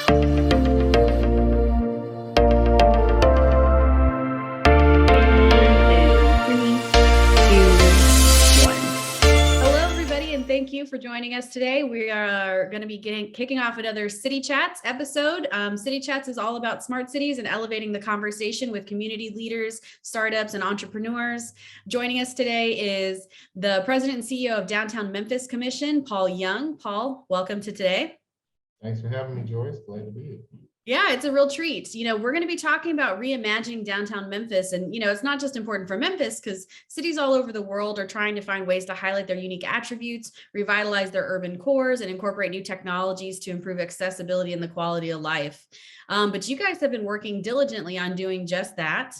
Thank you for joining us today. We are going to be kicking off another City Chats episode. City Chats is all about smart cities and elevating the conversation with community leaders, startups, and entrepreneurs. Joining us today is the President and CEO of Downtown Memphis Commission, Paul Young. Paul, welcome to today. Thanks for having me, Joyce. Glad to be here. Yeah, it's a real treat. We're going to be talking about reimagining downtown Memphis. And, it's not just important for Memphis because cities all over the world are trying to find ways to highlight their unique attributes, revitalize their urban cores, and incorporate new technologies to improve accessibility and the quality of life. But you guys have been working diligently on doing just that.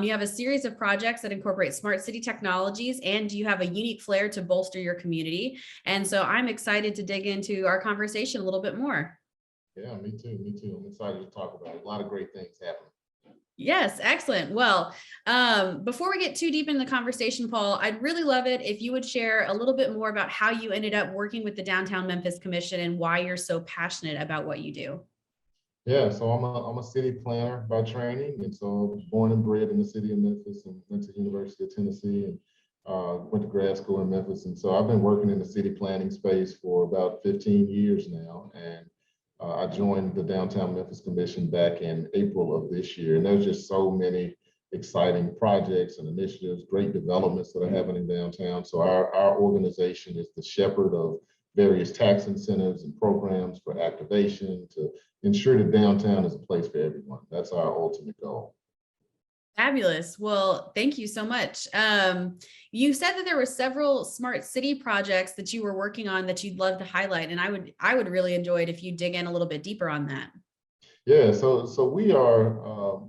You have a series of projects that incorporate smart city technologies, and you have a unique flair to bolster your community. And so I'm excited to dig into our conversation a little bit more. Yeah, me too. I'm excited to talk about it. A lot of great things happening. Yes, excellent. Well, before we get too deep in the conversation, Paul, I'd really love it if you would share a little bit more about how you ended up working with the Downtown Memphis Commission and why you're so passionate about what you do. Yeah, so I'm a city planner by training, and so born and bred in the city of Memphis and went to the University of Tennessee and went to grad school in Memphis. And so I've been working in the city planning space for about 15 years now. And I joined the Downtown Memphis Commission back in April of this year, and there's just so many exciting projects and initiatives, great developments that are happening downtown. So our organization is the shepherd of various tax incentives and programs for activation to ensure that downtown is a place for everyone. That's our ultimate goal. Fabulous. Well, thank you so much. You said that there were several smart city projects that you were working on that you'd love to highlight, and I would really enjoy it if you dig in a little bit deeper on that. Yeah, so we are,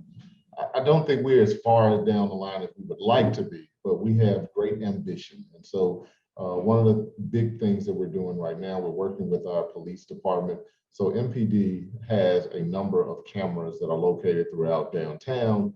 I don't think we're as far down the line as we would like to be, but we have great ambition. And so one of the big things that we're doing right now, we're working with our police department. So MPD has a number of cameras that are located throughout downtown.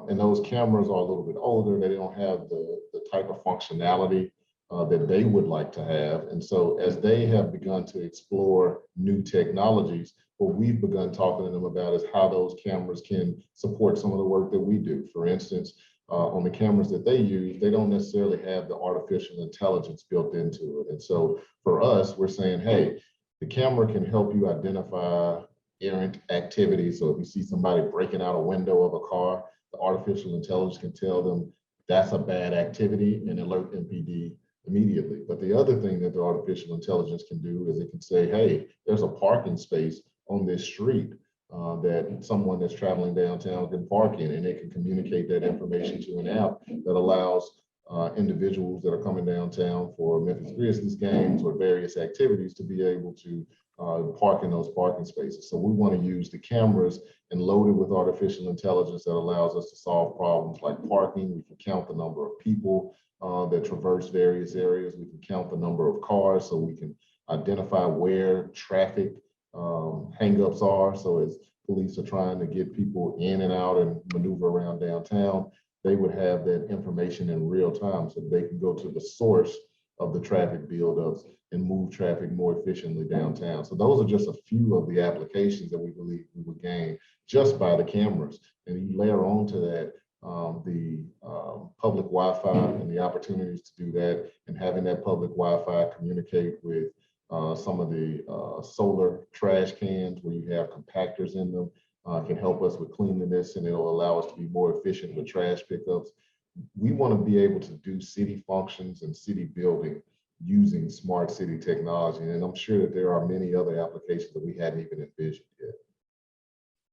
And those cameras are a little bit older. They don't have the type of functionality that they would like to have. And so as they have begun to explore new technologies, what we've begun talking to them about is how those cameras can support some of the work that we do. For instance, on the cameras that they use, they don't necessarily have the artificial intelligence built into it. And so for us, we're saying, hey, the camera can help you identify errant activities. So if you see somebody breaking out a window of a car, the artificial intelligence can tell them that's a bad activity and alert MPD immediately. But the other thing that the artificial intelligence can do is it can say, hey, there's a parking space on this street that someone that's traveling downtown can park in, and it can communicate that information to an app that allows individuals that are coming downtown for Memphis Grizzlies games or various activities to be able to park in those parking spaces. So we want to use the cameras and load it with artificial intelligence that allows us to solve problems like parking. We can count the number of people that traverse various areas. We can count the number of cars, so we can identify where traffic hangups are. So as police are trying to get people in and out and maneuver around downtown, they would have that information in real time so they can go to the source of the traffic buildups and move traffic more efficiently downtown. So those are just a few of the applications that we believe we would gain just by the cameras. And you layer onto that the public Wi-Fi and the opportunities to do that, and having that public Wi-Fi communicate with some of the solar trash cans where you have compactors in them can help us with cleanliness, and it'll allow us to be more efficient with trash pickups. We want to be able to do city functions and city building using smart city technology. And I'm sure that there are many other applications that we hadn't even envisioned yet.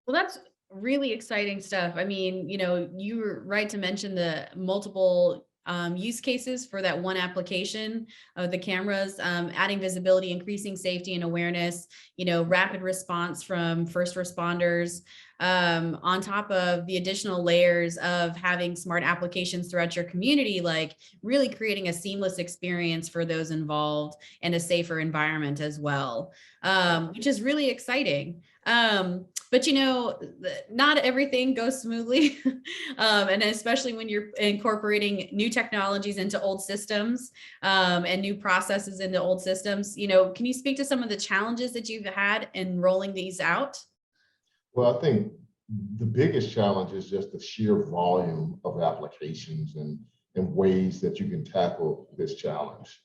Well, that's really exciting stuff. I mean, you were right to mention the multiple use cases for that one application of the cameras, adding visibility, increasing safety and awareness, rapid response from first responders, on top of the additional layers of having smart applications throughout your community, like really creating a seamless experience for those involved and a safer environment as well, which is really exciting. But not everything goes smoothly. And especially when you're incorporating new technologies into old systems, and new processes into old systems. Can you speak to some of the challenges that you've had in rolling these out? Well, I think the biggest challenge is just the sheer volume of applications and ways that you can tackle this challenge.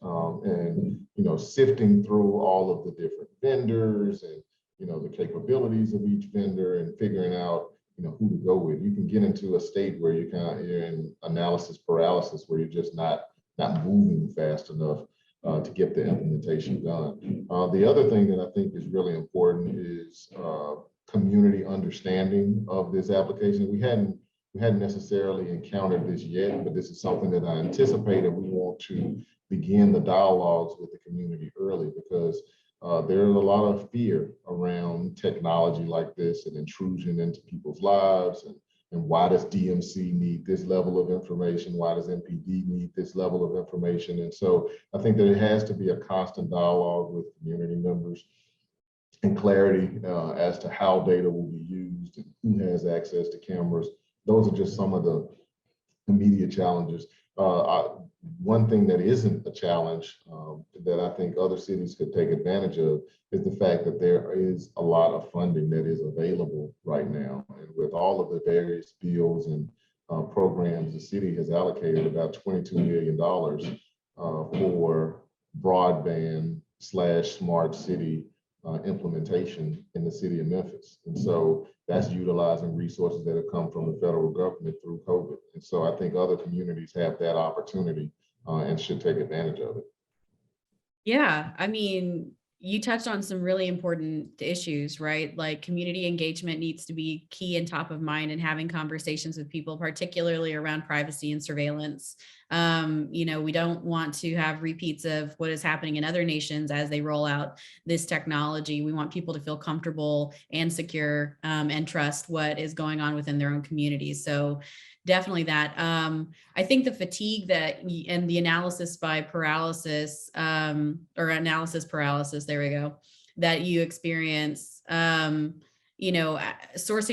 Sifting through all of the different vendors and, the capabilities of each vendor and figuring out, who to go with. You can get into a state where you're in analysis paralysis, where you're just not moving fast enough to get the implementation done. The other thing that I think is really important is community understanding of this application. We hadn't necessarily encountered this yet, but this is something that I anticipate, and we want to begin the dialogues with the community early, because there's a lot of fear around technology like this and intrusion into people's lives, and why does DMC need this level of information? Why does MPD need this level of information? And so I think that it has to be a constant dialogue with community members and clarity as to how data will be used and who has access to cameras. Those are just some of the immediate challenges. One thing that isn't a challenge that I think other cities could take advantage of is the fact that there is a lot of funding that is available right now. And with all of the various bills and programs, the city has allocated about $22 million for broadband/smart city implementation in the city of Memphis. And so that's utilizing resources that have come from the federal government through COVID. And so I think other communities have that opportunity and should take advantage of it. Yeah, I mean, you touched on some really important issues, right? Like community engagement needs to be key and top of mind, and having conversations with people, particularly around privacy and surveillance. We don't want to have repeats of what is happening in other nations as they roll out this technology. We want people to feel comfortable and secure, and trust what is going on within their own communities. So definitely that. I think the fatigue and the analysis by paralysis, or analysis paralysis, there we go, that you experience, sourcing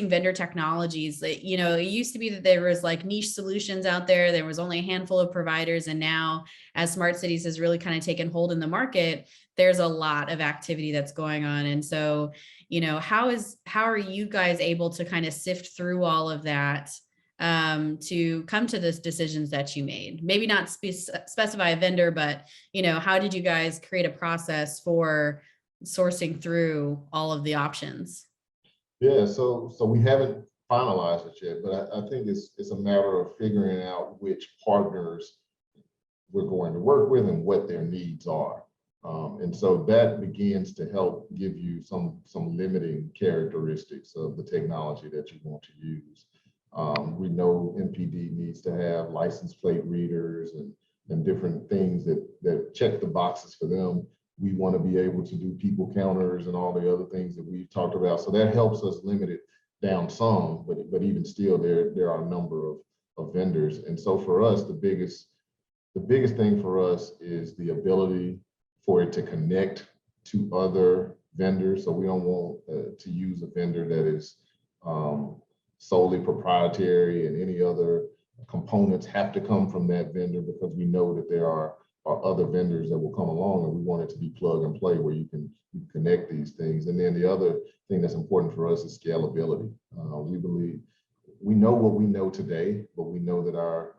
vendor technologies. It used to be that there was like niche solutions out there. There was only a handful of providers. And now, as smart cities has really kind of taken hold in the market, there's a lot of activity that's going on. And so, how are you guys able to kind of sift through all of that to come to the decisions that you made? Maybe not specify a vendor, but how did you guys create a process for sourcing through all of the options? Yeah, so we haven't finalized it yet, but I think it's a matter of figuring out which partners we're going to work with and what their needs are. And so that begins to help give you some limiting characteristics of the technology that you want to use. We know MPD needs to have license plate readers and different things that check the boxes for them. We want to be able to do people counters and all the other things that we've talked about. So that helps us limit it down some, but even still, there are a number of vendors. And so for us, the biggest thing for us is the ability for it to connect to other vendors. So we don't want to use a vendor that is solely proprietary, and any other components have to come from that vendor, because we know that there are other vendors that will come along, and we want it to be plug and play where you can connect these things. And then the other thing that's important for us is scalability. We know what we know today, but we know that our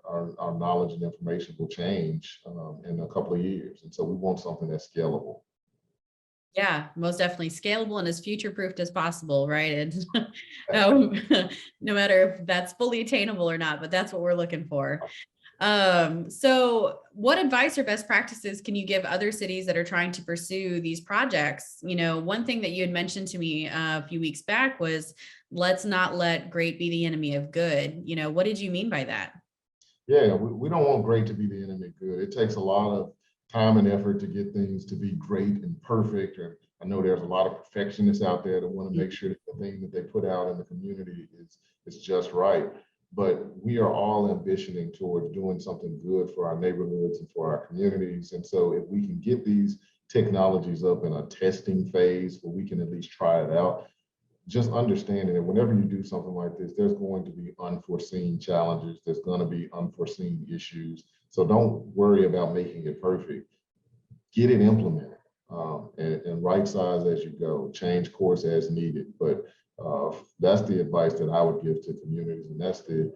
knowledge and information will change in a couple of years. And so we want something that's scalable. Yeah, most definitely scalable and as future-proofed as possible, right? And no matter if that's fully attainable or not, but that's what we're looking for. So what advice or best practices can you give other cities that are trying to pursue these projects? One thing that you had mentioned to me a few weeks back was, let's not let great be the enemy of good. What did you mean by that? Yeah, we don't want great to be the enemy of good. It takes a lot of time and effort to get things to be great and perfect. And I know there's a lot of perfectionists out there that want to make sure that the thing that they put out in the community is just right. But we are all ambitioning towards doing something good for our neighborhoods and for our communities. And so if we can get these technologies up in a testing phase where we can at least try it out, just understanding that whenever you do something like this, there's going to be unforeseen challenges. There's going to be unforeseen issues. So don't worry about making it perfect. Get it implemented, and right size as you go, change course as needed. But that's the advice that I would give to communities, and that's the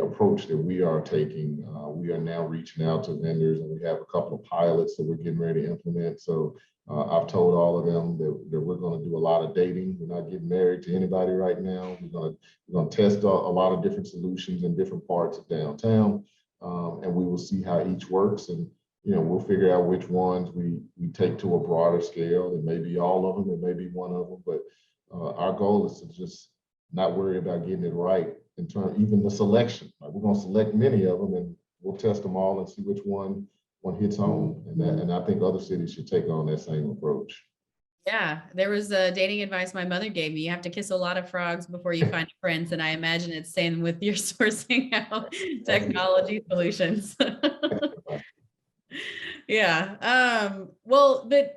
approach that we are taking. We are now reaching out to vendors, and we have a couple of pilots that we're getting ready to implement. So I've told all of them that we're going to do a lot of dating. We're not getting married to anybody right now. We're going to test a lot of different solutions in different parts of downtown, and we will see how each works. And we'll figure out which ones we take to a broader scale. It may be all of them, it may be one of them, but our goal is to just not worry about getting it right in terms even the selection. Like, we're going to select many of them, and we'll test them all and see which one hits home. And I think other cities should take on that same approach. Yeah, there was a dating advice my mother gave me. You have to kiss a lot of frogs before you find a prince. And I imagine it's same with your sourcing out technology solutions. Yeah. Well, but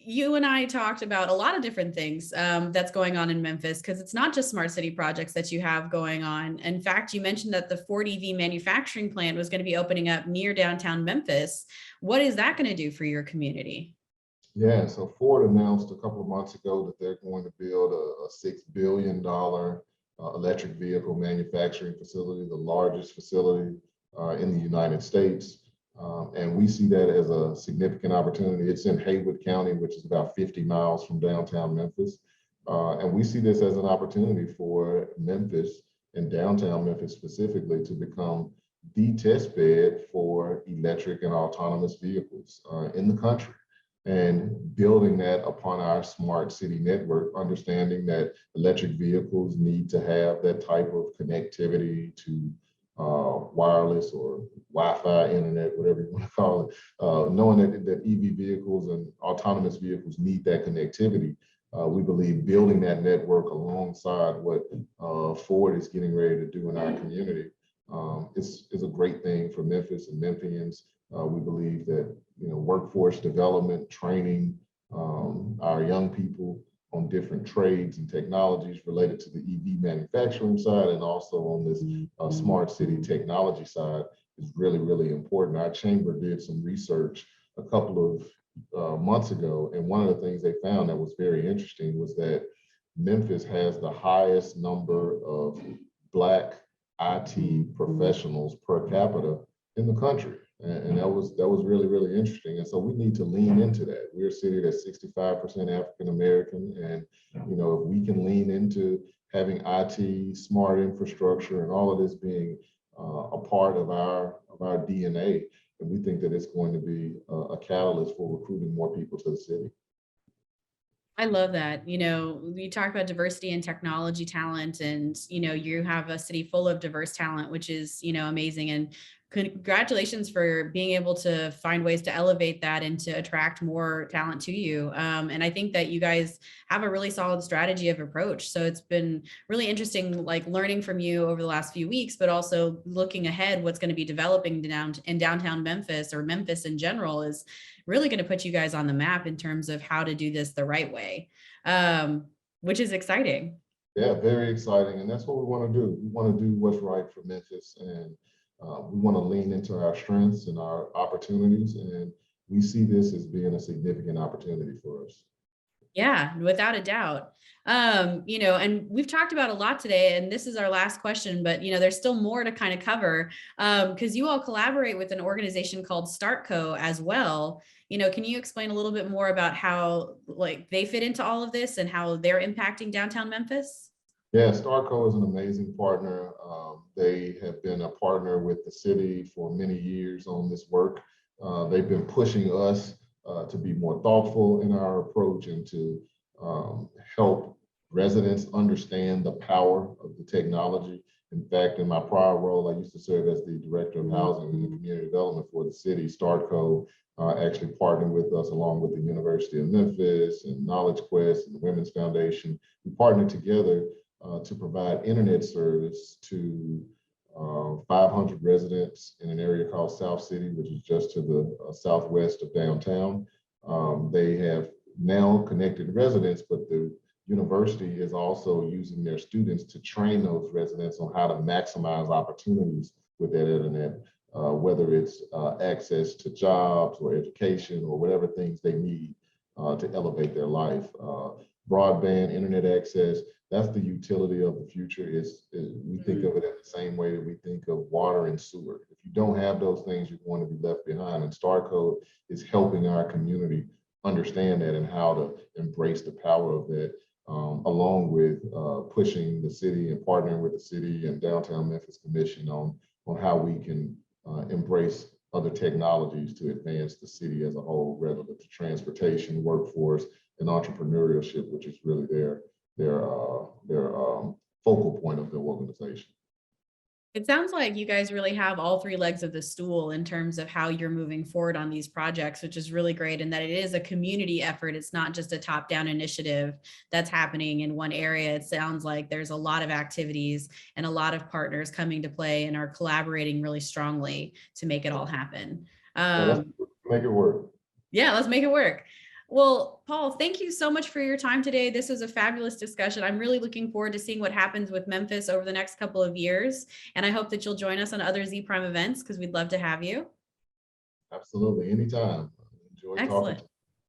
you and I talked about a lot of different things that's going on in Memphis, because it's not just smart city projects that you have going on. In fact, you mentioned that the Ford EV manufacturing plant was going to be opening up near downtown Memphis. What is that going to do for your community? Yeah, so Ford announced a couple of months ago that they're going to build a $6 billion electric vehicle manufacturing facility, the largest facility in the United States. And we see that as a significant opportunity. It's in Haywood County, which is about 50 miles from downtown Memphis. And we see this as an opportunity for Memphis and downtown Memphis specifically to become the test bed for electric and autonomous vehicles in the country. And building that upon our smart city network, understanding that electric vehicles need to have that type of connectivity to wireless or Wi-Fi internet, whatever you want to call it, knowing that EV vehicles and autonomous vehicles need that connectivity. We believe building that network alongside what Ford is getting ready to do in our community is a great thing for Memphis and Memphians. We believe that workforce development, training our young people on different trades and technologies related to the EV manufacturing side, and also on this smart city technology side is really, really important. Our chamber did some research a couple of months ago, and one of the things they found that was very interesting was that Memphis has the highest number of Black IT professionals per capita in the country. And that was really, really interesting. And so we need to lean into that. We're a city that's 65% African American. And, if we can lean into having IT, smart infrastructure, and all of this being a part of our DNA, and we think that it's going to be a catalyst for recruiting more people to the city. I love that. We talk about diversity and technology talent, and, you have a city full of diverse talent, which is, amazing. And congratulations for being able to find ways to elevate that and to attract more talent to you. And I think that you guys have a really solid strategy of approach. So it's been really interesting, like learning from you over the last few weeks, but also looking ahead, what's going to be developing in downtown Memphis, or Memphis in general, is really going to put you guys on the map in terms of how to do this the right way, which is exciting. Yeah, very exciting. And that's what we want to do. We want to do what's right for Memphis, and we want to lean into our strengths and our opportunities. And we see this as being a significant opportunity for us. Yeah, without a doubt. And we've talked about a lot today, and this is our last question, but there's still more to kind of cover, because you all collaborate with an organization called StartCo as well. Can you explain a little bit more about how they fit into all of this and how they're impacting downtown Memphis? Yeah, StartCo is an amazing partner. They have been a partner with the city for many years on this work. They've been pushing us to be more thoughtful in our approach and to help residents understand the power of the technology. In fact, in my prior role, I used to serve as the Director of Housing and Community Development for the city. StartCo actually partnered with us along with the University of Memphis and Knowledge Quest and the Women's Foundation. We partnered together to provide internet service to 500 residents in an area called South City, which is just to the southwest of downtown. They have now connected residents, but the university is also using their students to train those residents on how to maximize opportunities with that internet, whether it's access to jobs or education or whatever things they need to elevate their life. Broadband internet access, that's the utility of the future. We think of it in the same way that we think of water and sewer. If you don't have those things, you're going to be left behind. And StartCo is helping our community understand that and how to embrace the power of that, along with pushing the city and partnering with the city and Downtown Memphis Commission on how we can embrace other technologies to advance the city as a whole, relative to transportation, workforce, and entrepreneurship, which is really their focal point of their organization. It sounds like you guys really have all three legs of the stool in terms of how you're moving forward on these projects, which is really great. And that it is a community effort. It's not just a top-down initiative that's happening in one area. It sounds like there's a lot of activities and a lot of partners coming to play and are collaborating really strongly to make it all happen. Let's make it work. Yeah, let's make it work. Well, Paul, thank you so much for your time today. This was a fabulous discussion. I'm really looking forward to seeing what happens with Memphis over the next couple of years. And I hope that you'll join us on other Zpryme events because we'd love to have you. Absolutely. Anytime. Enjoy talking to you. Excellent.